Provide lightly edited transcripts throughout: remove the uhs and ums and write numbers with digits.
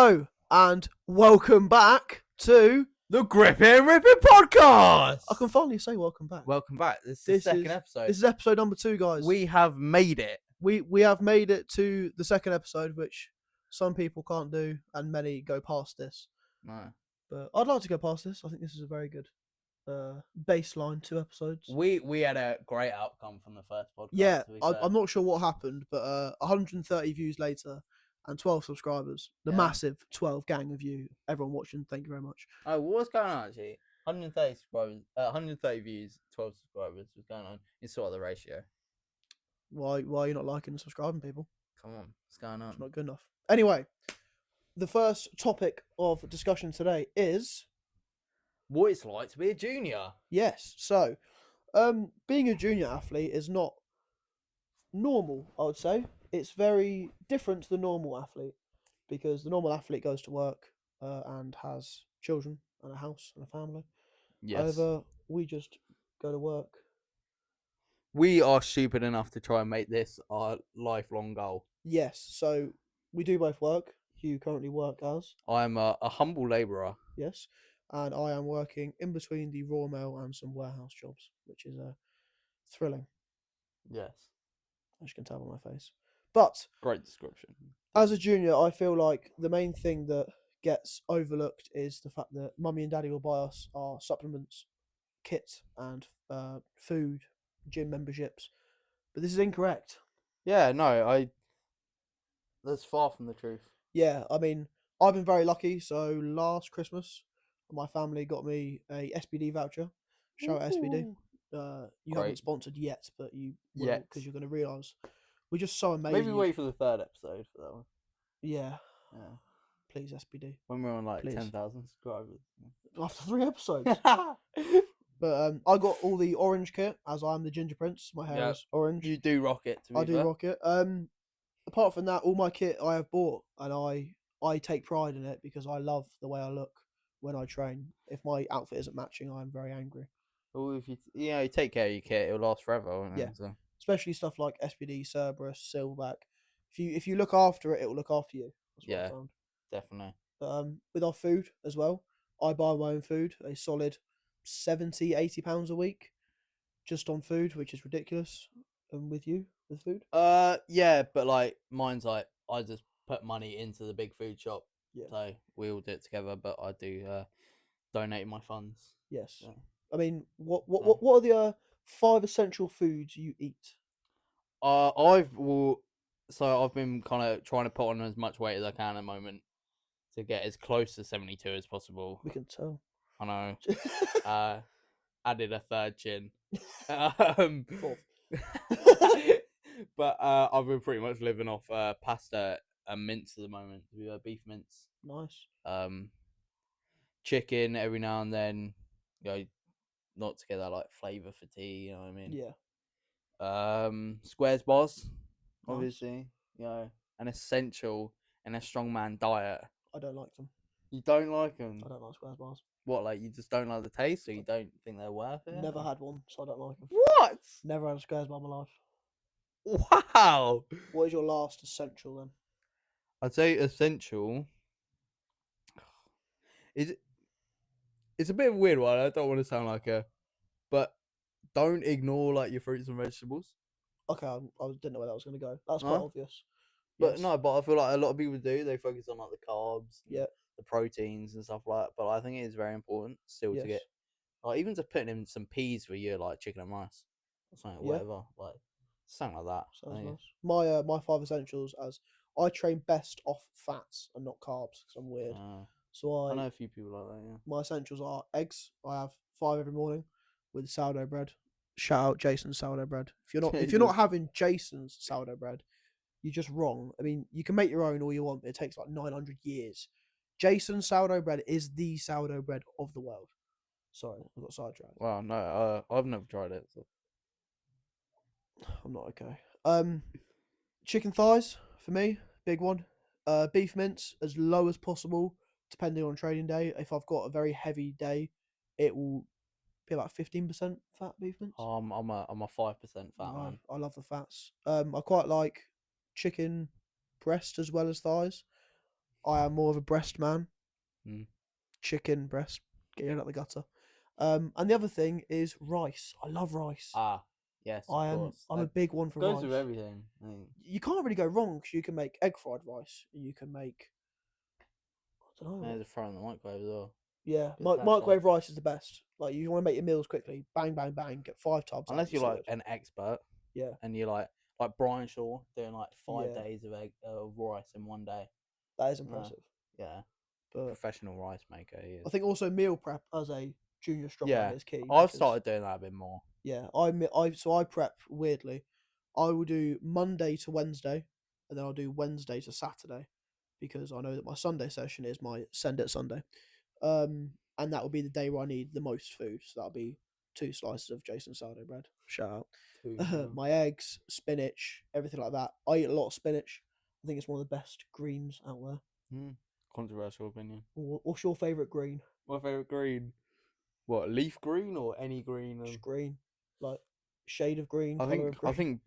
Hello and welcome back to. The Gripping Ripping Podcast. I can finally say welcome back. Welcome back. This is the second episode. This is episode number 2, guys. We have made it. We have made it to the second episode, which some people can't do, and many go past this. No. But I'd like to go past this. I think this is a very good baseline 2 episodes. We had a great outcome from the first podcast. Yeah, I'm not sure what happened, but 130 views later and 12 subscribers. The massive 12 gang of you, everyone watching. Thank you very much. Oh, what's going on actually? 130 subscribers, 130 views, 12 subscribers. What's going on? It's sort of the ratio. Why are you not liking and subscribing, people? Come on, what's going on? It's not good enough. Anyway, the first topic of discussion today is what it's like to be a junior. Yes. So, being a junior athlete is not normal, I would say. It's very different to the normal athlete because the normal athlete goes to work and has children and a house and a family. Yes. However, we just go to work. We are stupid enough to try and make this our lifelong goal. Yes. So, we do both work. You currently work as? I'm a humble labourer. Yes. And I am working in between the raw mail and some warehouse jobs, which is thrilling. Yes. As you can tell by my face. But great description. As a junior, I feel like the main thing that gets overlooked is the fact that mummy and daddy will buy us our supplements, kit, and food, gym memberships. But this is incorrect. Yeah, no, that's far from the truth. Yeah, I mean, I've been very lucky. So last Christmas, my family got me a SBD voucher. Shout out SBD. You haven't sponsored yet, but you will because you're going to realise we're just so amazing. Maybe wait for the third episode for that one. Yeah. Yeah. Please, SBD. When we're on like 10,000 subscribers. After 3 episodes. But I got all the orange kit, as I'm the Ginger Prince. My hair is orange. You do rock it, to be fair. I do rock it. Apart from that, all my kit I have bought, and I take pride in it because I love the way I look when I train. If my outfit isn't matching, I'm very angry. Well, if you take care of your kit, it'll last forever, won't it? Yeah. So. Especially stuff like SBD, Cerberus, Silverback. If you look after it, it will look after you. That's what I found. Definitely. With our food as well, I buy my own food, a solid £70-80 a week, just on food, which is ridiculous. And with you, with food? Yeah, but like mine's like I just put money into the big food shop. Yeah. So we all do it together, but I do donate my funds. Yes. So. I mean, what are the 5 essential foods you eat? I've been kind of trying to put on as much weight as I can at the moment to get as close to 72 as possible. We can tell. I know. Added a third chin. 4th. But I've been pretty much living off pasta and mince at the moment. Beef mince. Nice. Chicken every now and then. Not to get that like flavour for tea. You know what I mean? Yeah. Squares bars, obviously. An essential and a strongman diet. I don't like them. You don't like them? I don't like squares bars. What, like you just don't like the taste, or you don't think they're worth it? Never had one, so I don't like them. What? Never had a squares bar in my life. Wow. What is your last essential then? I'd say essential. It's a bit of a weird one. I don't want to sound like but don't ignore like your fruits and vegetables. Okay, I didn't know where that was going to go. That's quite obvious. But yes. No, but I feel like a lot of people do. They focus on like the carbs, the proteins and stuff like that. But I think it is very important still to get, like, even to putting in some peas for your like chicken and rice, or something, whatever, like something like that. Sounds nice. My 5 essentials, as I train best off fats and not carbs because I'm weird. So I know a few people like that. Yeah. My essentials are eggs. I have 5 every morning with sourdough bread. Shout out Jason's sourdough bread. If you're not having Jason's sourdough bread, you're just wrong. I mean, you can make your own all you want, but it takes like 900 years. Jason's sourdough bread is the sourdough bread of the world. Sorry, I got sidetracked. Wow, no, I've never tried it. So. I'm not okay. Chicken thighs for me, big one. Beef mince as low as possible, depending on training day. If I've got a very heavy day, it will be about 15% fat beef mince. I'm a 5% fat man. I love the fats. I quite like chicken breast as well as thighs. I am more of a breast man. Mm. Chicken breast, get it out the gutter. And the other thing is rice. I love rice. Ah, yes, of course. I'm a big one for Goes rice. with everything. I mean, You can't really go wrong because you can make egg fried rice. You can make, I don't know. there's a fry in the microwave as well. Yeah, Bit of microwave rice is the best. Like you want to make your meals quickly, bang, bang, bang, get 5 tubs out. Unless you're like sorted. an expert. Yeah. And you're like Brian Shaw doing like 5 Yeah. days of rice in one day. That is impressive. Yeah. But Professional rice maker he is. I think also meal prep as a junior strongman is key. I've started doing that a bit more. Yeah, I prep weirdly. I will do Monday to Wednesday, and then I'll do Wednesday to Saturday, because I know that my Sunday session is my send it Sunday, and that will be the day where I need the most food. So that'll be 2 slices of Jason sourdough bread. Shout out. My eggs, spinach, everything like that. I eat a lot of spinach. I think it's one of the best greens out there. Controversial opinion. What's your favourite green? My favourite green. What, leaf green or any green? Just green, like shade of green, I color of green. think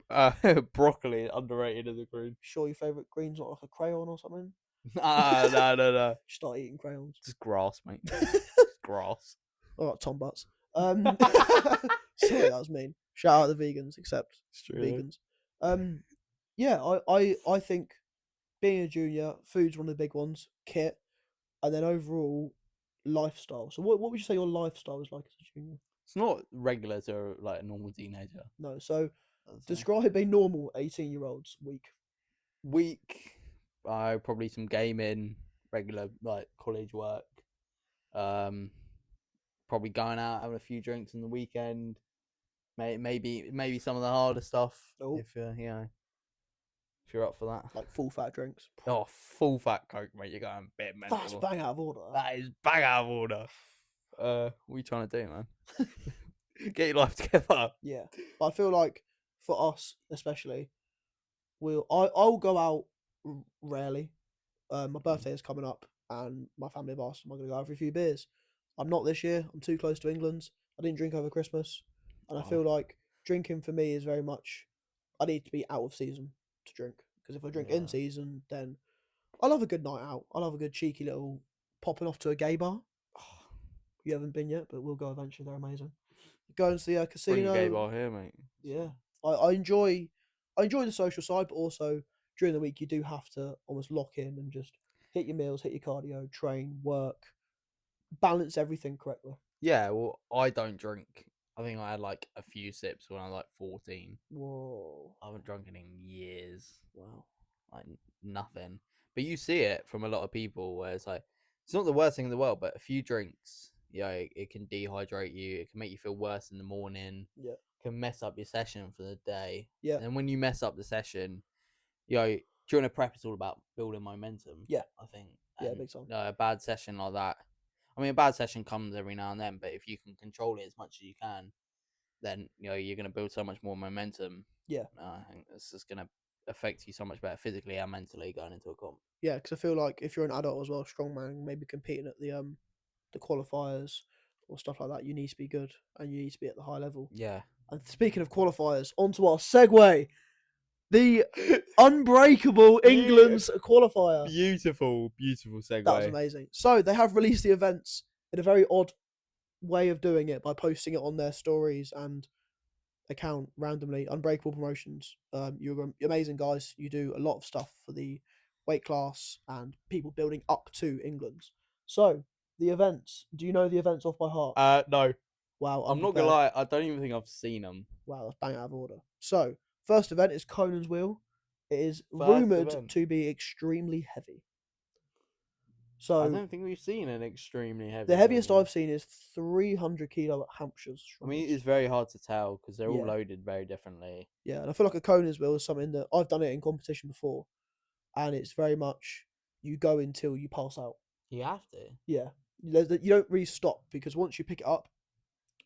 broccoli broccoli is a green. Sure, your favourite green's not like a crayon or something? No. Start eating crayons. Just grass, mate. Grass. All right, Tom Butts. Sorry, that was mean. Shout out the vegans, except vegans. Yeah, I think being a junior, food's one of the big ones. Kit, and then overall lifestyle. So, what would you say your lifestyle is like as a junior? It's not regular to like a normal teenager. No. So, describe a normal 18-year-old's week. Probably some gaming, regular like college work. Probably going out, having a few drinks on the weekend. Maybe some of the harder stuff. Oh. If if you're up for that. Like full fat drinks. Oh, full fat coke, mate. You're going a bit mental. That's bang out of order. That is bang out of order. What are you trying to do, man? Get your life together. Yeah, but I feel like for us especially, I'll go out rarely. My birthday is coming up, and my family have asked, "Am I going to go out for a few beers?" I'm not this year. I'm too close to England. I didn't drink over Christmas, and I feel like drinking for me is very much. I need to be out of season to drink, because if I drink in season, then I love a good night out. I love a good cheeky little popping off to a gay bar. You haven't been yet, but we'll go eventually. They're amazing. Going to the casino. Bring a gay bar here, mate. Yeah, I enjoy the social side, but also during the week you do have to almost lock in and just hit your meals, hit your cardio, train, work, balance everything correctly. Yeah, well, I don't drink. I think I had like a few sips when I was like 14. Whoa. I haven't drunk in years. Wow. Like nothing. But you see it from a lot of people where it's like, it's not the worst thing in the world, but a few drinks, it can dehydrate you. It can make you feel worse in the morning. Yeah. Can mess up your session for the day. Yeah. And when you mess up the session, during a prep, it's all about building momentum. Yeah. I think. Yeah, big time. A bad session like that. I mean, a bad session comes every now and then, but if you can control it as much as you can, then you're going to build so much more momentum. Yeah. I think this is going to affect you so much better physically and mentally going into a comp. Yeah, because I feel like if you're an adult as well, strongman, maybe competing at the qualifiers or stuff like that, you need to be good and you need to be at the high level. Yeah. And speaking of qualifiers, onto our segue. The Unbreakable England's qualifier. Beautiful segue. That was amazing. So they have released the events in a very odd way of doing it by posting it on their stories and account randomly. Unbreakable Promotions. You're amazing guys. You do a lot of stuff for the weight class and people building up to England. So the events. Do you know the events off by heart? No. Wow. I'm not gonna lie. I don't even think I've seen them. Wow, that's bang out of order. So first event is Conan's Wheel. It is rumoured to be extremely heavy. So I don't think we've seen an extremely heavy. The heaviest I've seen is 300 kilo at Hampshire's. I mean, it's very hard to tell because they're all loaded very differently. Yeah, and I feel like a Conan's Wheel is something that I've done it in competition before, and it's very much you go until you pass out. You have to. Yeah, you don't really stop, because once you pick it up,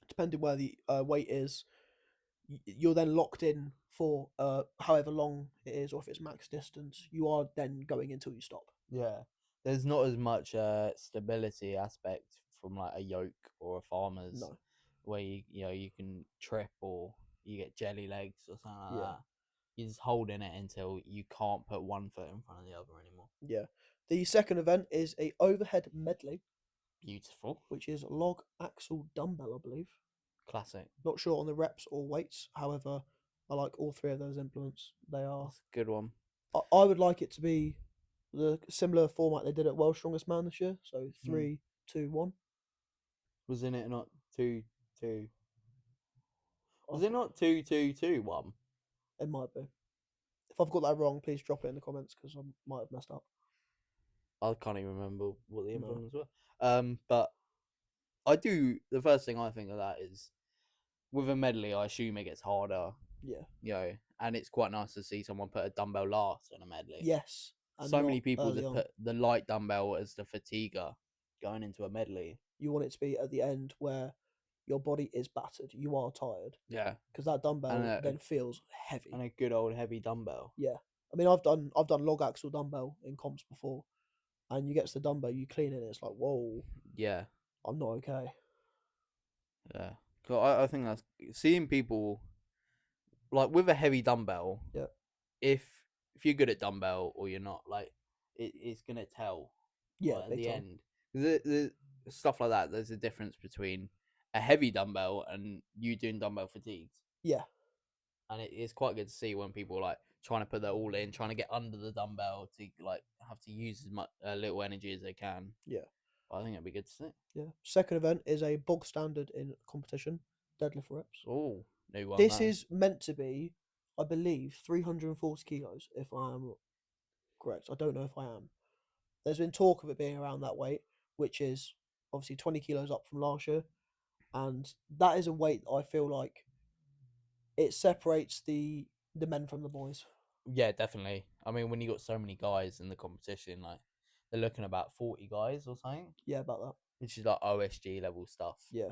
depending where the weight is, you're then locked in for however long it is, or if it's max distance, you are then going until you stop. Yeah, there's not as much stability aspect from like a yoke or a farmer's, where you can trip or you get jelly legs or something like that. You're just holding it until you can't put one foot in front of the other anymore. Yeah, The second event is a overhead medley, Beautiful. which is log, axle, dumbbell, I believe. Classic. Not sure on the reps or weights. However, I like all three of those implements. They are. That's a good one. I would like it to be the similar format they did at World's Strongest Man this year. So 3, 2, 1. Wasn't it not 2, 2? Was it not 2, 2, 2, 1? It might be. If I've got that wrong, please drop it in the comments because I might have messed up. I can't even remember what the implements were. But I do. The first thing I think of that is with a medley. I assume it gets harder. Yeah. You know, and it's quite nice to see someone put a dumbbell last on a medley. Yes. So many people that put the light dumbbell as the fatiguer going into a medley. You want it to be at the end where your body is battered. You are tired. Yeah. Because that dumbbell then feels heavy. And a good old heavy dumbbell. Yeah. I mean, I've done log axle dumbbell in comps before, and you get to the dumbbell, you clean it, and it's like, whoa. Yeah. I'm not okay. Yeah. I think that's seeing people like with a heavy dumbbell. Yeah. If you're good at dumbbell or you're not, like it's gonna tell. Yeah. At the end, the stuff like that. There's a difference between a heavy dumbbell and you doing dumbbell fatigues. Yeah. And it's quite good to see when people like trying to put their all in, trying to get under the dumbbell to like have to use as much little energy as they can. Yeah. But I think it'd be good to see. Yeah. Second event is a bog standard in competition, deadlift reps. Oh, new one. This is meant to be, I believe, 340 kilos, if I am correct. I don't know if I am. There's been talk of it being around that weight, which is obviously 20 kilos up from last year. And that is a weight I feel like it separates the men from the boys. Yeah, definitely. I mean, when you got so many guys in the competition, like they're looking about 40 guys or something. Yeah, about that. Which is like OSG level stuff. Yeah.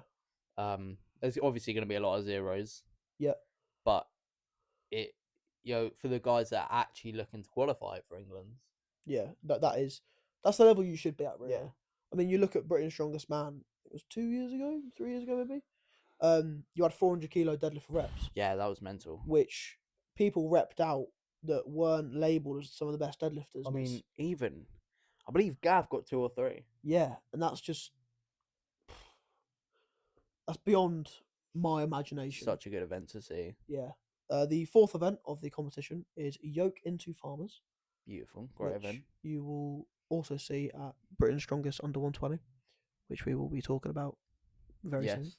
There's obviously going to be a lot of zeros. Yeah. But it, for the guys that are actually looking to qualify for England. Yeah, that's the level you should be at, really. Yeah. I mean, you look at Britain's Strongest Man. It was 2 years ago, 3 years ago, maybe. You had 400 kilo deadlift reps. Yeah, that was mental. Which people repped out that weren't labelled as some of the best deadlifters. I mean, I believe Gav got 2 or 3. Yeah, and that's beyond my imagination. Such a good event to see. Yeah. The fourth event of the competition is Yoke into Farmers. Beautiful, great event. You will also see at Britain's Strongest Under 120, which we will be talking about very soon.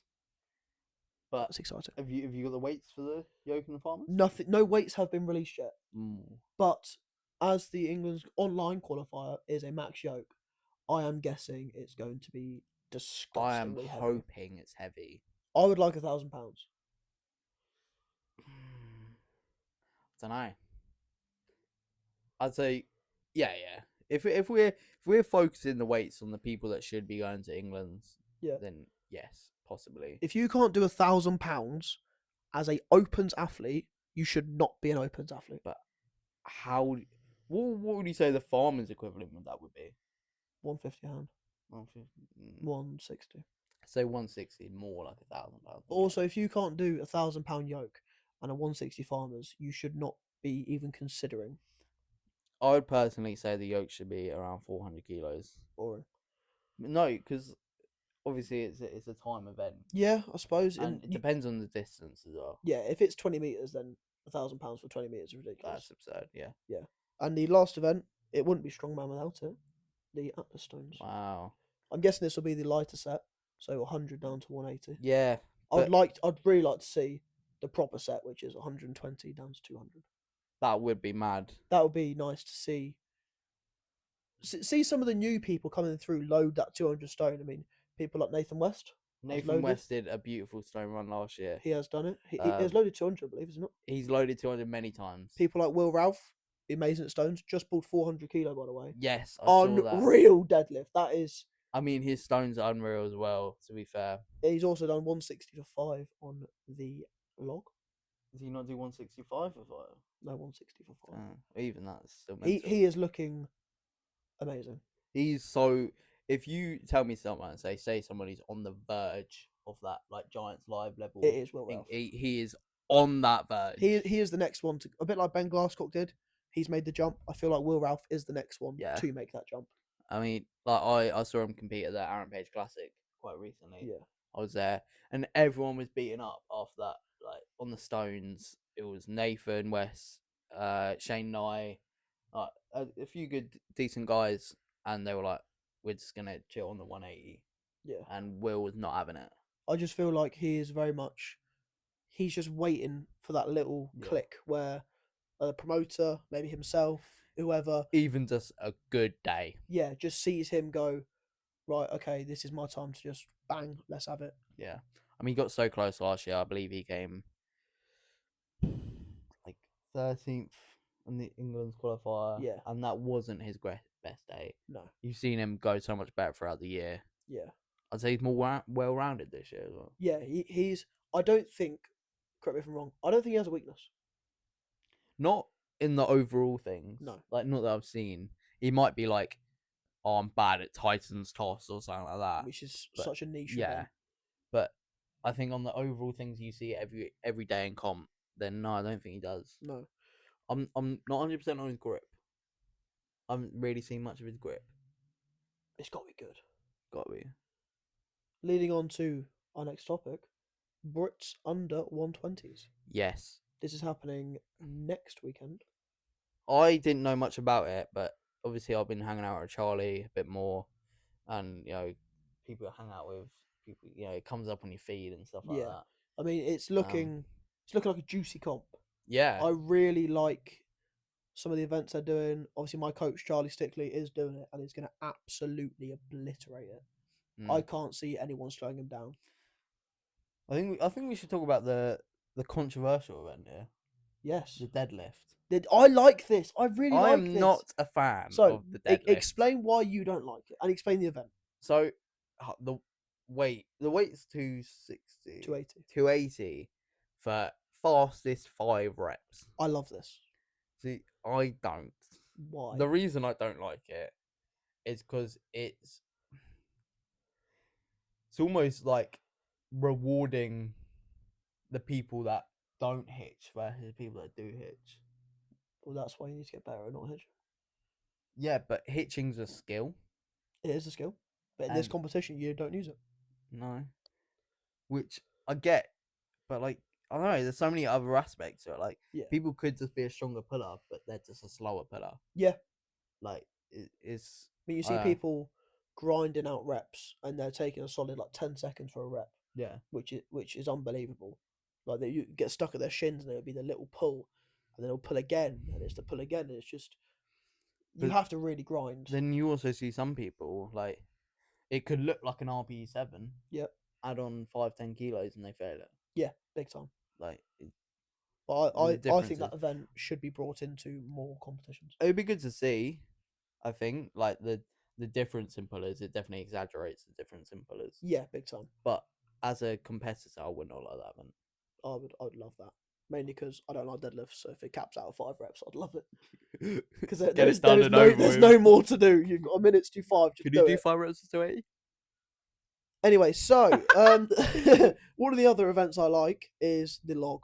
But it's exciting. Have you got the weights for the Yoke and the Farmers? Nothing. No weights have been released yet. Mm. But as the England's online qualifier is a max yoke, I am guessing it's going to be disgustingly heavy. I am hoping it's heavy. I would like £1,000. I don't know. I'd say, yeah. If we're focusing the weights on the people that should be going to England, then yes, possibly. If you can't do £1,000 as a opens athlete, you should not be an opens athlete. But what would you say the Farmers equivalent of that would be? 150 a hand. 160. Say 160, more like £1,000. Also, if you can't do £1,000 yoke and a 160 Farmers, you should not be even considering. I would personally say the yoke should be around 400 kilos. Or no, because obviously it's a time event. Yeah, I suppose. And it depends on the distance as well. Yeah, if it's 20 meters, then £1,000 for 20 meters is ridiculous. That's absurd. Yeah. Yeah, and the last event, it wouldn't be strongman without it. The Atlas stones. Wow. I'm guessing this will be the lighter set, so 100 down to 180. Yeah. I'd really like to see the proper set, which is 120 down to 200. That would be mad. That would be nice to see. See some of the new people coming through load that 200 stone. I mean, people like Nathan West. Nathan West did a beautiful stone run last year. He has done it. He has loaded 200, I believe, isn't it? He's loaded 200 many times. People like Will Ralph, amazing at stones, just pulled 400 kilo, by the way. Yes, I saw that. Unreal deadlift. That is. I mean, his stones are unreal as well, to be fair. He's also done 160 for 5 on the log. Does he not do 165 for 5? No, 160 for 5. Even that's still mental. He is looking amazing. He's so... If you tell me someone, say somebody's on the verge of that, like Giants Live level... It is Will Ralph. He is on that verge. He is the next one, a bit like Ben Glasscock did. he's made the jump. I feel like Will Ralph is the next one Yeah. to make that jump. I mean, like I saw him compete at the Aaron Page Classic quite recently. Yeah. I was there, and everyone was beaten up after that. Like on the stones, it was Nathan West, Shane Nye, like a few good decent guys, and they were like, "We're just gonna chill on the 180." Yeah. And Will was not having it. I just feel like he is very much. He's just waiting for that little click where a promoter, maybe himself, whoever, even just a good day, just sees him go, right, okay, this is my time to just bang, let's have it. Yeah, I mean, he got so close last year. I believe he came like 13th in the England's qualifier. Yeah. And that wasn't his best day. No. You've seen him go so much better throughout the year. Yeah. I'd say he's more well-rounded this year as well. Yeah, he's. I don't think. Correct me if I'm wrong. I don't think he has a weakness. Not in the overall things. No. Like, not that I've seen. He might be like, oh, I'm bad at Titans toss or something like that. Which is such a niche. Yeah. Event. But I think on the overall things you see every day in comp, then no, I don't think he does. No. I'm not 100% on his grip. I haven't really seen much of his grip. It's got to be good. Got to be. Leading on to our next topic, Brits under 120s. Yes. This is happening next weekend. I didn't know much about it, but obviously I've been hanging out with Charlie a bit more, and people I hang out with, people, it comes up on your feed and stuff like that. I mean, it's looking like a juicy comp. Yeah. I really like some of the events they're doing. Obviously, my coach Charlie Stickley is doing it, and he's going to absolutely obliterate it. I can't see anyone slowing him down. I think we should talk about the controversial event here. Yes. The deadlift. I like this. I really like this. I am not a fan of the deadlift. Explain why you don't like it, and explain the event. So, the weight's 260. 280 for fastest 5 reps. I love this. See, I don't. Why? The reason I don't like it is because it's almost like rewarding the people that don't hitch versus the people that do hitch. Well, that's why you need to get better at not hitching. Yeah, but hitching's a skill. It is a skill, but in this competition, you don't use it. No. Which I get, but like, I don't know, there's so many other aspects to it. Like, people could just be a stronger puller, but they're just a slower puller. Yeah. Like, it's... But you see people grinding out reps, and they're taking a solid, 10 seconds for a rep. Yeah. Which is unbelievable. Like, you get stuck at their shins, and it would be the little pull, and then it'll pull again, and it's the pull again, and it's just... You have to really grind. Then you also see some people, like, it could look like an RPE7. Yep. Add on 5-10 kilos and they fail it. Yeah, big time. Like, I think that event should be brought into more competitions. It would be good to see. I think like the difference in pullers, it definitely exaggerates the difference in pullers. Yeah, big time. But as a competitor, I would not like that event. I would love that. Mainly because I don't like deadlifts, so if it caps out at 5 reps, I'd love it. Because there's no more to do. You've got a minute to do 5. Could you do 5 reps to 280? Anyway, so one of the other events I like is the log.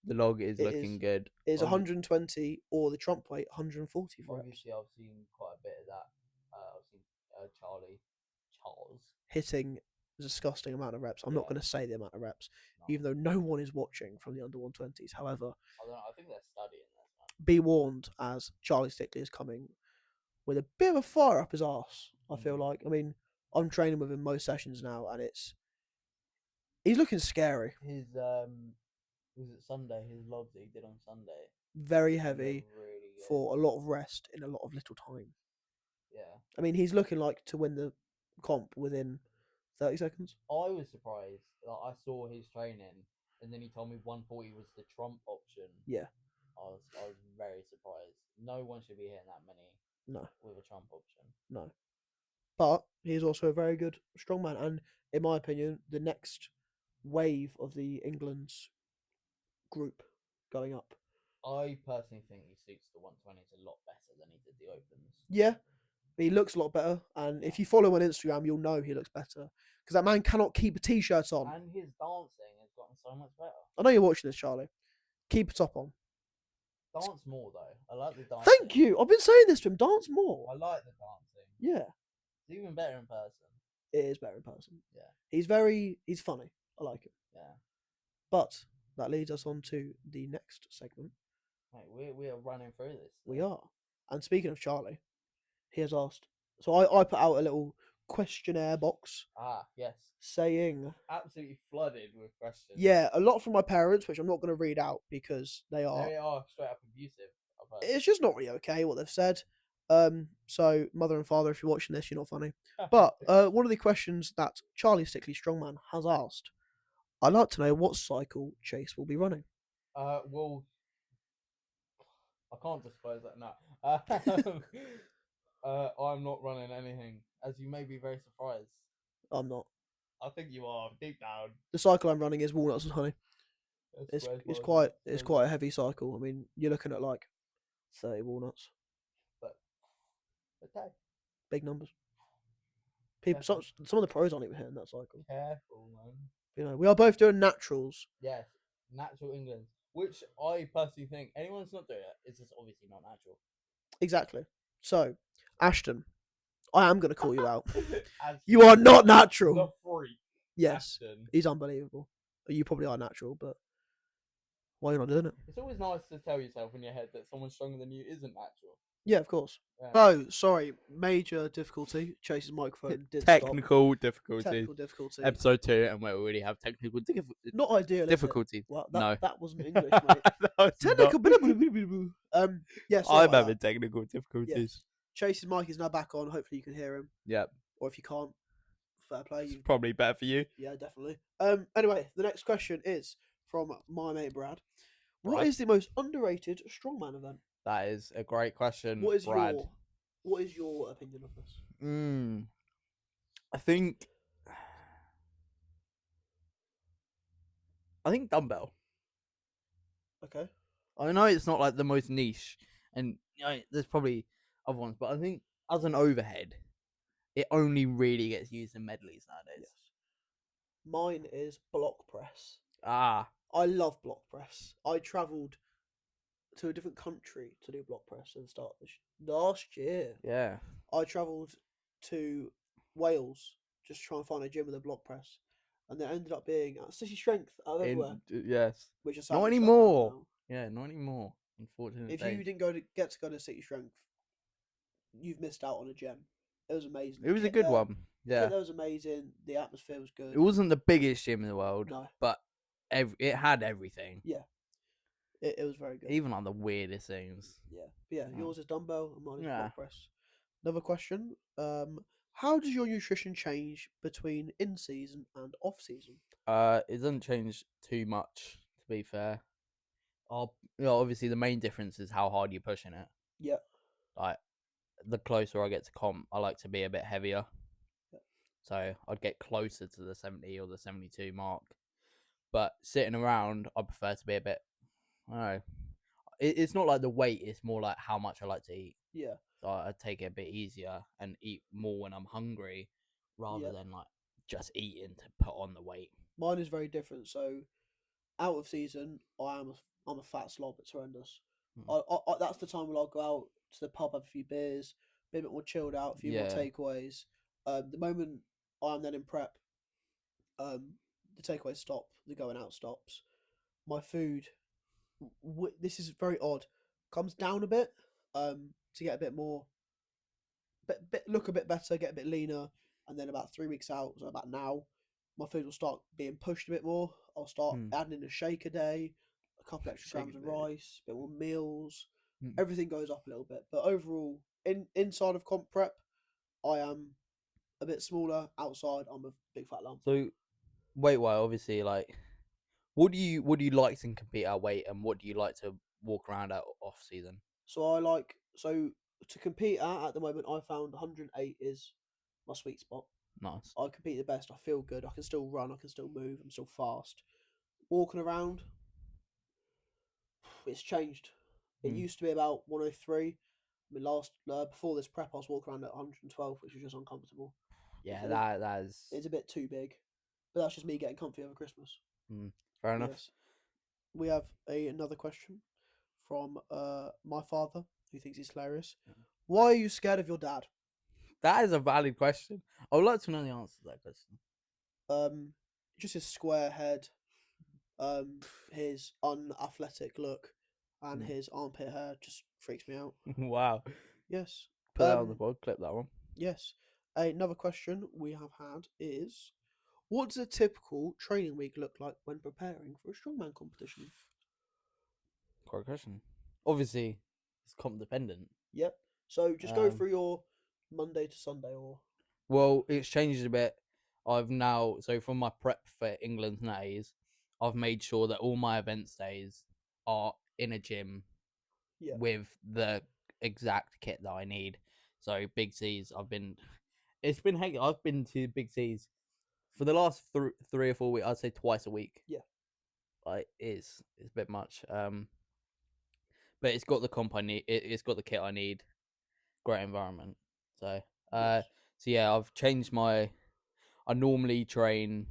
The log is looking good. It's 120 or the trump weight 140 for Obviously, I've seen quite a bit of that. I've seen Charles hitting a disgusting amount of reps. I'm not going to say the amount of reps, even though no one is watching from the under 120s. However, I think they're studying this. Be warned, as Charlie Stickley is coming with a bit of a fire up his arse. I feel like. I mean, I'm training with him most sessions now, and he's looking scary. His was it Sunday? His logs that he did on Sunday. Very heavy for a lot of rest in a lot of little time. Yeah. I mean, he's looking like to win the comp within 30 seconds. I was surprised. Like, I saw his training, and then he told me 140 was the trump option. Yeah. I was very surprised. No one should be hitting that many. No. With a trump option. No. But he's also a very good strongman, and in my opinion, the next wave of the England's group going up. I personally think he suits the 120s a lot better than he did the opens. Yeah, he looks a lot better, and if you follow him on Instagram, you'll know he looks better because that man cannot keep a t-shirt on. And his dancing has gotten so much better. I know you're watching this, Charlie. Keep a top on. Dance more though. I like the dancing. Thank you. I've been saying this to him. Dance more. I like the dancing. Yeah. It's even better in person. It is better in person. Yeah. He's funny. I like him. Yeah. But that leads us on to the next segment. Mate, we are running through this. We are. And speaking of Charlie, he has asked. So I put out a little questionnaire box. Yes. Saying. Absolutely flooded with questions. Yeah, a lot from my parents, which I'm not going to read out because they are straight up abusive. It's just not really okay what they've said. So mother and father, if you're watching this, you're not funny. But one of the questions that Charlie Stickley Strongman has asked, I'd like to know what cycle Chase will be running. Well, I can't disclose that now. I'm not running anything, as you may be very surprised. I'm not. I think you are deep down. The cycle I'm running is walnuts and honey. It's quite a heavy cycle. I mean, you're looking at like 30 walnuts. But okay. Big numbers. People, some of the pros aren't even hitting that cycle. Careful, man. You know, we are both doing naturals. Yes, natural England, which I personally think anyone's not doing it is just obviously not natural. Exactly. So, Ashton, I am going to call you out. You are not natural. The freak. Yes, Ashton. He's unbelievable. You probably are natural, but why are you not doing it? It's always nice to tell yourself in your head that someone stronger than you isn't natural. Yeah, of course. Yeah. Oh, sorry. Major difficulty. Chase's microphone did technical stop. difficulty. Technical difficulty. Episode 2, and we already have technical difficulty. Not ideal. Difficulty. Well, no, that wasn't English, mate. Technical. Yes. I'm having technical difficulties. Yes. Chase's mic is now back on. Hopefully, you can hear him. Yep. Or if you can't, fair play. It's probably better for you. Yeah, definitely. Anyway, the next question is from my mate Brad. What is the most underrated strongman event? That is a great question, Brad. What is your opinion of this? I think dumbbell. Okay. I know it's not like the most niche, and there's probably other ones, but I think as an overhead, it only really gets used in medleys nowadays. Yes. Mine is block press. I love block press. I travelled to a different country to do block press at the start of last year. Yeah. I travelled to Wales just to try and find a gym with a block press, and there ended up being at City Strength out of everywhere. Yes. Which is not anymore. Yeah, not anymore. Unfortunately. If you didn't get to go to City Strength, you've missed out on a gem. It was amazing. It was a good one. Yeah. It was amazing. The atmosphere was good. It wasn't the biggest gym in the world. No. But it had everything. Yeah. It was very good. Even like the weirdest things. Yeah. Yours is dumbbell and mine is block press. Another question. How does your nutrition change between in season and off season? It doesn't change too much, to be fair. Obviously the main difference is how hard you're pushing it. Yeah. Like the closer I get to comp, I like to be a bit heavier. Yeah. So I'd get closer to the 70 or the 72 mark. But sitting around, I prefer to be a bit. I don't know. It's not like the weight; it's more like how much I like to eat. Yeah. So I take it a bit easier and eat more when I'm hungry, rather than like just eating to put on the weight. Mine is very different. So, out of season, I'm a fat slob. It's horrendous. I that's the time when I'll go out to the pub, have a few beers, be a bit more chilled out, a few more takeaways. The moment I'm then in prep, the takeaways stop, the going out stops. My food, this is very odd, comes down a bit to get a bit more, look a bit better, get a bit leaner, and then about 3 weeks out, so about now, my food will start being pushed a bit more. I'll start adding in a shake a day, a couple extra grams of rice, a bit more meals. Everything goes up a little bit, but overall, inside of comp prep, I am a bit smaller. Outside, I'm a big fat lump. So, weight-wise, obviously, like, what do you like to compete at weight, and what do you like to walk around at off season? So to compete at the moment, I found 108 is my sweet spot. Nice. I compete the best. I feel good. I can still run. I can still move. I'm still fast. Walking around, it's changed. It used to be about 103. I mean, before this prep, I was walking around at 112, which was just uncomfortable. Yeah, that is. It's a bit too big, but that's just me getting comfy over Christmas. Fair enough. Yes. We have another question from my father, who thinks he's hilarious. Why are you scared of your dad? That is a valid question. I would like to know the answer to that question. Just his square head, his unathletic look, and his armpit hair just freaks me out. Wow. Yes. Put that on the pod. Clip that one. Yes. Another question we have had is, what does a typical training week look like when preparing for a strongman competition? Great question. Obviously, it's comp dependent. Yep. So just go through your Monday to Sunday, or. Well, it's changed a bit. So from my prep for England's Natties, I've made sure that all my events days are in a gym with the exact kit that I need. So Big C's, it's been hectic. I've been to Big C's for the last 3 or 4 weeks. I'd say twice a week. Yeah. Like it's a bit much. But it's got the comp I need. It's got the kit I need. Great environment. So, Yes. so yeah, I've changed my. I normally train.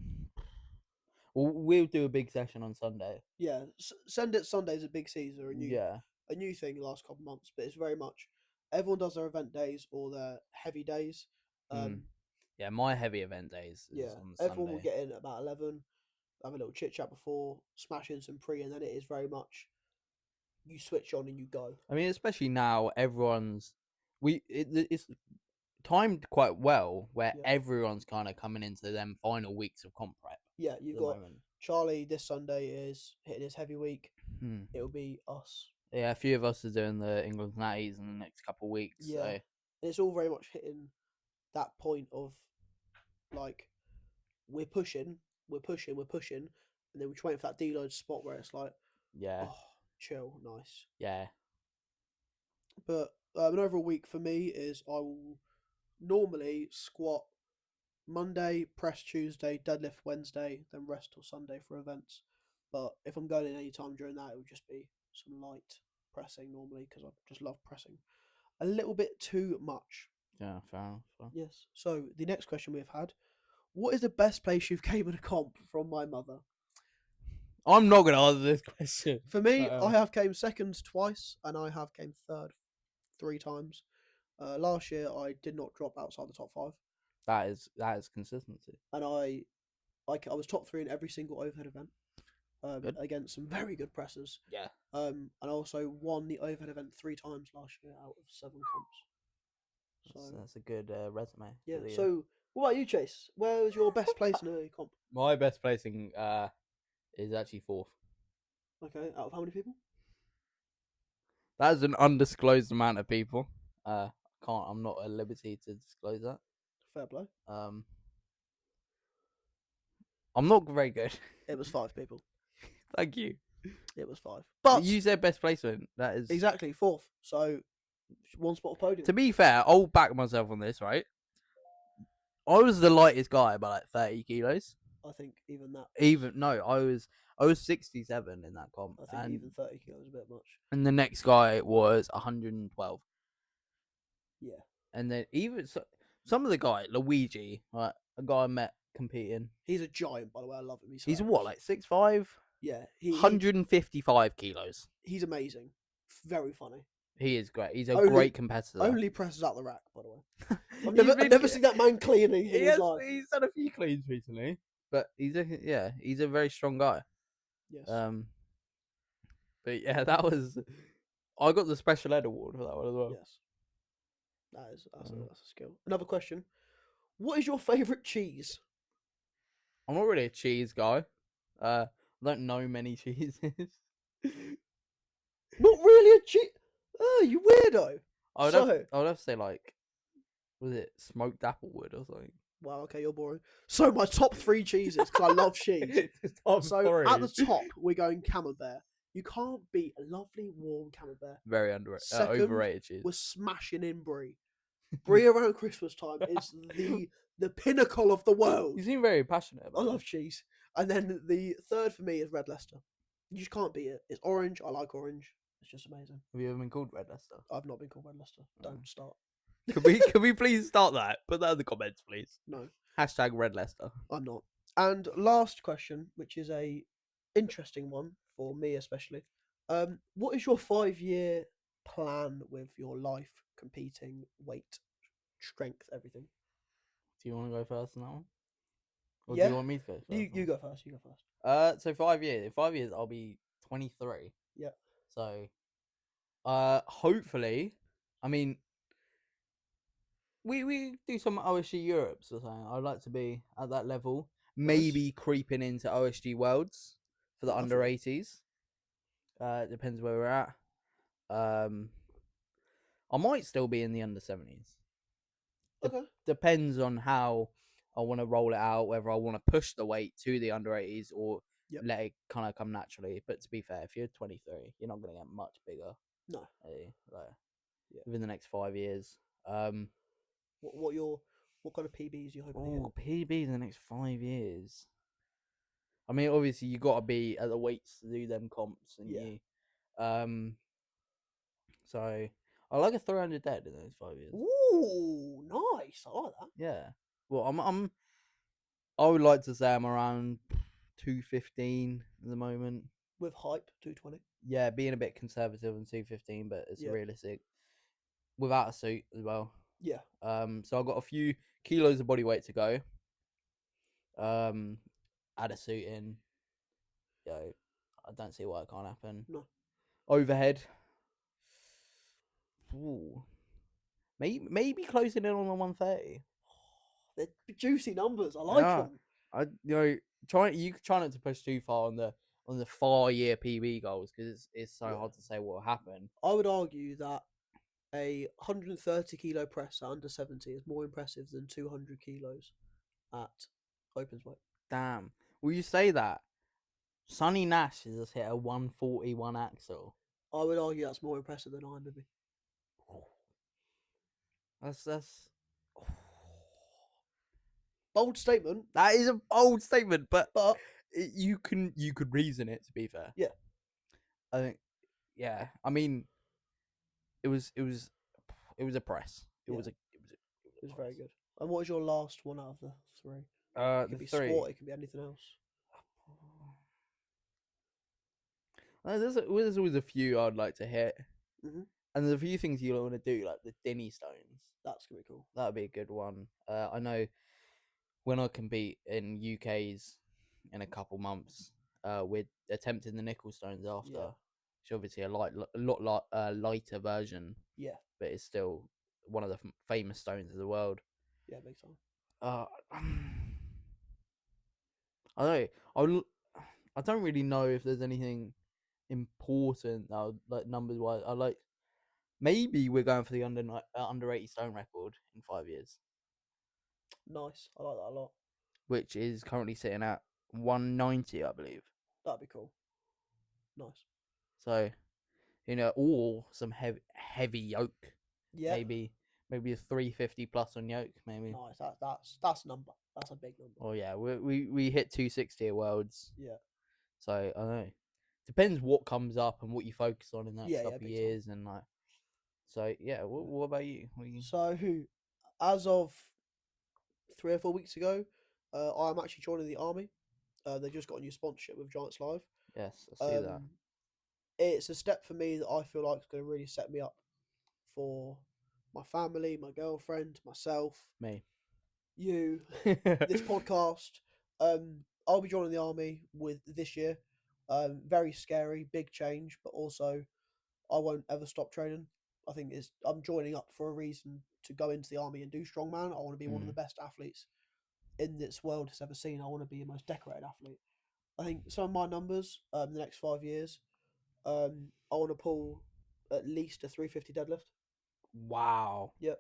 We'll do a big session on Sunday. Yeah, Send It Sundays at Big C's are a new thing the last couple of months, but it's very much everyone does their event days or their heavy days. Yeah, my heavy event days is on Sunday. Everyone will get in at about 11, have a little chit chat before, smash in some pre, and then it is very much you switch on and you go. I mean, especially now, it's timed quite well where everyone's kind of coming into them final weeks of comp prep. Yeah, you've got Charlie this Sunday is hitting his heavy week. It'll be us. Yeah, a few of us are doing the England Natties in the next couple of weeks. Yeah, so. and it's all very much hitting that point of like we're pushing, and then we're just waiting for that deload spot where it's like, chill, nice. Yeah. But an overall week for me is I will normally squat Monday, press Tuesday, deadlift Wednesday, then rest till Sunday for events. But if I'm going in any time during that, it would just be some light pressing normally because I just love pressing a little bit too much. Yeah, fair. Yes. So the next question we've had: what is the best place you've came in a comp from my mother? I'm not going to answer this question. For me, I have came second twice, and I have came third 3 times. Last year, I did not drop outside the top 5. That is consistency. And I was top 3 in every single overhead event against some very good pressers. Yeah. And I also won the overhead event 3 times last year out of 7 comps. So that's a good resume. Yeah. So what about you, Chase? Where was your best place in a comp? My best placing is actually 4th. Okay. Out of how many people? That is an undisclosed amount of people. I'm not at liberty to disclose that. Fair play. I'm not very good. It was 5 people. Thank you. It was 5. But you said best placement. That is exactly 4th. So 1 spot of podium. To be fair, I'll back myself on this, right? I was the lightest guy by like 30 kilos. I think even that. I was 67 in that comp. I think even 30 kilos is a bit much. And the next guy was 112. Yeah. And then even some of the guy, Luigi, right, a guy I met competing. He's a giant, by the way. I love him. He's what, like 6'5"? Yeah. 155 kilos. He's amazing. Very funny. He is great. He's a great competitor. Only presses out the rack, by the way. I've never seen that man cleaning. He's done a few cleans recently, but he's a very strong guy. Yes. But yeah, I got the special ed award for that one as well. Yes. That's a skill. Another question: what is your favourite cheese? I'm not really a cheese guy. I don't know many cheeses. Not really a cheese. Oh, you weirdo. I would have to say like, was it smoked applewood or something? Wow, okay, you're boring. So my top 3 cheeses, because I love cheese. So at the top, we're going Camembert. You can't beat a lovely warm Camembert. Very overrated cheese. We're smashing in Brie. Brie around Christmas time is the pinnacle of the world. You seem very passionate about it. I love cheese. And then the third for me is Red Leicester. You just can't beat it. It's orange. I like orange. It's just amazing. Have you ever been called Red Leicester? I've not been called Red Leicester. Don't start. Could we please start that? Put that in the comments, please. No. # Red Leicester. I'm not. And last question, which is a interesting one for me especially. What is your 5-year plan with your life, competing, weight, strength, everything? Do you want to go first on that one? Or do Yeah, you want me to go first? you go first. You go first. So 5 years. In 5 years, I'll be 23. Yeah. So, hopefully, I mean, we do some OSG Europes or something. I'd like to be at that level. Maybe creeping into OSG Worlds for the under 80s. Depends where we're at. I might still be in the under 70s. Okay. Depends on how I want to roll it out, whether I want to push the weight to the under 80s or let it kind of come naturally. But to be fair, if you're 23, you're not going to get much bigger. No. Within the next 5 years. What kind of PBs you hoping to hit? PB in the next 5 years. I mean, obviously you got to be at the weights to do them comps, and so I like a 300 dead in those 5 years. Ooh, nice! I like that. Yeah. Well, I would like to say I'm around 215 at the moment. With hype, 220. Yeah, being a bit conservative on 215, but it's realistic. Without a suit as well. Yeah. So I've got a few kilos of body weight to go. Add a suit in. I don't see why it can't happen. No. Overhead. Ooh. Maybe closing in on the 130. They're juicy numbers. I like them. You try not to push too far on the 4-year PB goals because it's so hard to say what will happen. I would argue that a 130 kilo press at under 70 is more impressive than 200 kilos at opens weight. Damn. Will you say that? Sonny Nash has just hit a 141 axle. I would argue that's more impressive than I maybe. That's bold statement. That is a bold statement, but you could reason it, to be fair. Yeah. I think. Yeah. I mean, it was a press. It was very good. And what is your last one out of the three? It could be three. Squat. It could be anything else. There's always a few I'd like to hit, and there's a few things you want to do, like the Dinny Stones. That's gonna be cool. That'd be a good one. I know when I compete in UK's in a couple months, we're attempting the Nickel Stones after. Yeah. Which obviously a lot lighter version. Yeah. But it's still one of the famous stones of the world. Yeah, big time. I don't really know if there's anything important like numbers wise. Maybe we're going for the under 80 stone record in 5 years. Nice. I like that a lot. Which is currently sitting at 190, I believe. That'd be cool. Nice. So, or some heavy yoke. Yeah. Maybe a 350 plus on yoke. Maybe. Nice. That's a number. That's a big number. Oh yeah, we hit 260 at Worlds. Yeah. So I don't know. Depends what comes up and what you focus on in the next couple of years, and like. So yeah, what about you? So as of 3 or 4 weeks ago, I'm actually joining the army. They just got a new sponsorship with Giants Live. Yes, I see that. It's a step for me that I feel like is going to really set me up for my family, my girlfriend, myself, me, you, this podcast. I'll be joining the army with this year. Very scary, big change, but also I won't ever stop training. I think I'm joining up for a reason to go into the army and do strongman. I want to be one of the best athletes in this world has ever seen. I want to be the most decorated athlete. I think some of my numbers in the next 5 years, I want to pull at least a 350 deadlift. Wow. Yep.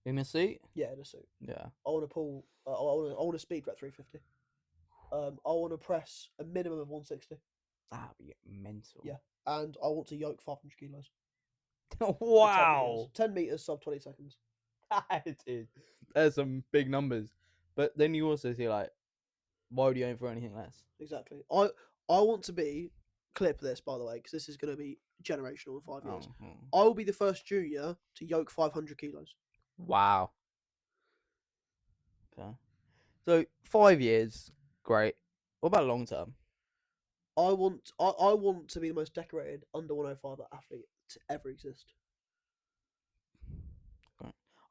In a suit? Yeah, in a suit. Yeah. I want to pull. I want to speed rep 350. I want to press a minimum of 160. That'd be mental. Yeah, and I want to yoke 500 kilos. Wow. 10 meters, sub 20 seconds. That is. There's some big numbers, but then you also see like, why would you aim for anything less? Exactly. I want to be. Clip this, by the way, because this is going to be generational in 5 years. I will be the first junior to yoke 500 kilos. Wow. Okay. So 5 years, great. What about long term? I want to be the most decorated under 105 athlete to ever exist.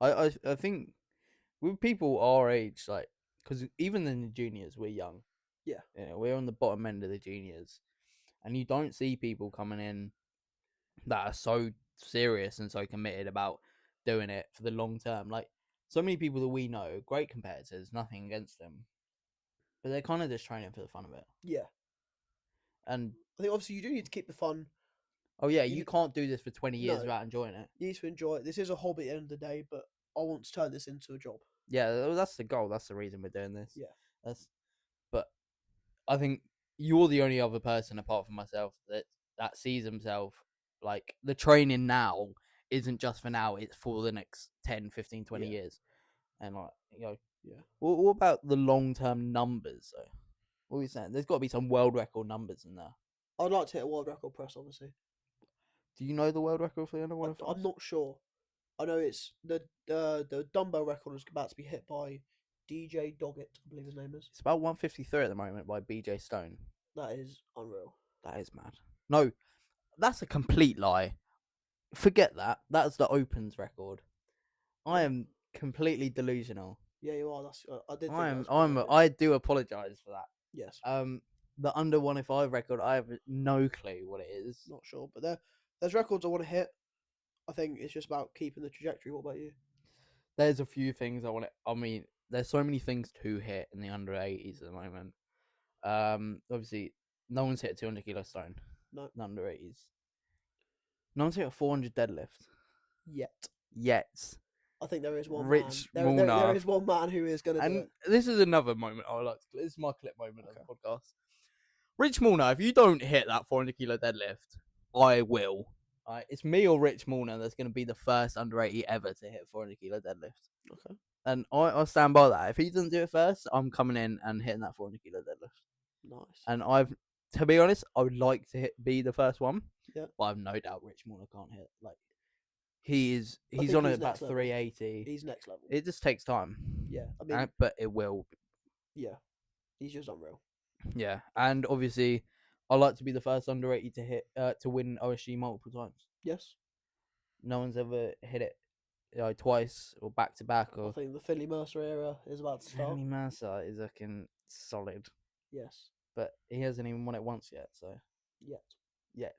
I think with people our age, like, because even in the juniors, we're young. Yeah. We're on the bottom end of the juniors, and you don't see people coming in that are so serious and so committed about doing it for the long term. Like, so many people that we know, great competitors, nothing against them, but they're kind of just training for the fun of it. Yeah. And I think obviously you do need to keep the fun. oh yeah, you can't do this for 20 years No. without enjoying it. You need to enjoy it. This is a hobby at the end of the day, but I want to turn this into a job. Yeah, that's the goal. That's the reason we're doing this. Yeah. But I think you're the only other person apart from myself that sees himself like the training now isn't just for now, it's for the next 10, 15, 20 years. And like, yeah. What about the long-term numbers though? What are you saying? There's got to be some world record numbers in there. I'd like to hit a world record press, obviously. Do you know the world record for the under 105? I'm not sure. I know it's the dumbbell record is about to be hit by DJ Doggett, I believe his name is. It's about 153 at the moment by BJ Stone. That is unreal. That is mad. No, that's a complete lie. Forget that. That's the opens record. I am completely delusional. Yeah, you are. That's I did. Think I do apologise for that. Yes. The under 105 record, I have no clue what it is. Not sure, but there's records I want to hit. I think it's just about keeping the trajectory. What about you? There's a few things I want to. I mean, there's so many things to hit in the under 80s at the moment. Obviously, no one's hit a 200 kilo stone. No. In under 80s. No one's hit a 400 deadlift. Yet. I think there is one Rich man. There is one man who is going to do it. This is another moment I would like to. This is my clip moment of the podcast. Rich Mulner, if you don't hit that 400 kilo deadlift, I will. It's me or Rich Mulner that's going to be the first under 80 ever to hit 400 kilo deadlift. Okay. And I stand by that. If he doesn't do it first, I'm coming in and hitting that 400 kilo deadlift. Nice. And to be honest, I would like to be the first one. Yeah. But I've no doubt Rich Mulner can't hit. Like, he's on at about 380. He's next level. It just takes time. Yeah, I mean, but it will. Yeah, he's just unreal. Yeah, and obviously, I like to be the first under 80 to hit to win OSG multiple times. Yes. No one's ever hit it, twice or back to back. Or I think the Finley Mercer era is about to start. Finley Mercer is looking solid. Yes. But he hasn't even won it once yet. So. Yet.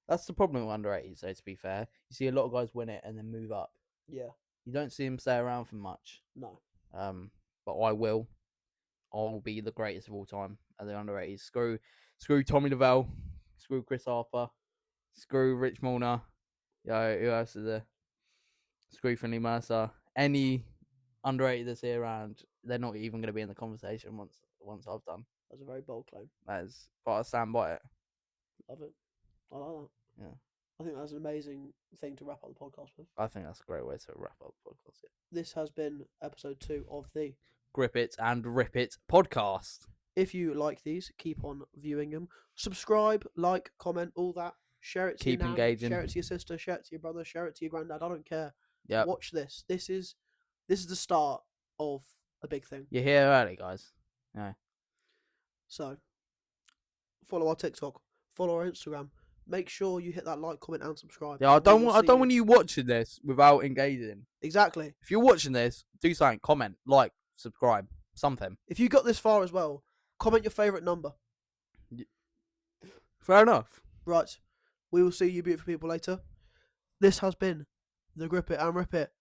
That's the problem with under 80s, though, to be fair. You see a lot of guys win it and then move up. Yeah. You don't see them stay around for much. No. But I will. I'll be the greatest of all time at the under 80s. Screw Tommy Lavelle. Screw Chris Harper. Screw Rich Mulner. Yeah, who else is there? Screw Finley Mercer. Any under 80 that's here around, they're not even going to be in the conversation once I've done. That's a very bold claim. But I stand by it. Love it. I like that. Yeah. I think that's an amazing thing to wrap up the podcast with. I think that's a great way to wrap up the podcast. Yeah. This has been episode 2 of the Grip It and Rip It podcast. If you like these, keep on viewing them. Subscribe, like, comment, all that. Share it to keep your nan, engaging. Share it to your sister. Share it to your brother. Share it to your granddad. I don't care. Yeah. Watch this. This is the start of a big thing. You're here early, guys. Yeah. So follow our TikTok. Follow our Instagram. Make sure you hit that like, comment, and subscribe. Yeah, I don't want you watching this without engaging. Exactly. If you're watching this, do something. Comment, like, subscribe, something. If you got this far as well, comment your favourite number. Fair enough. Right. We will see you beautiful people later. This has been the Grip It and Rip It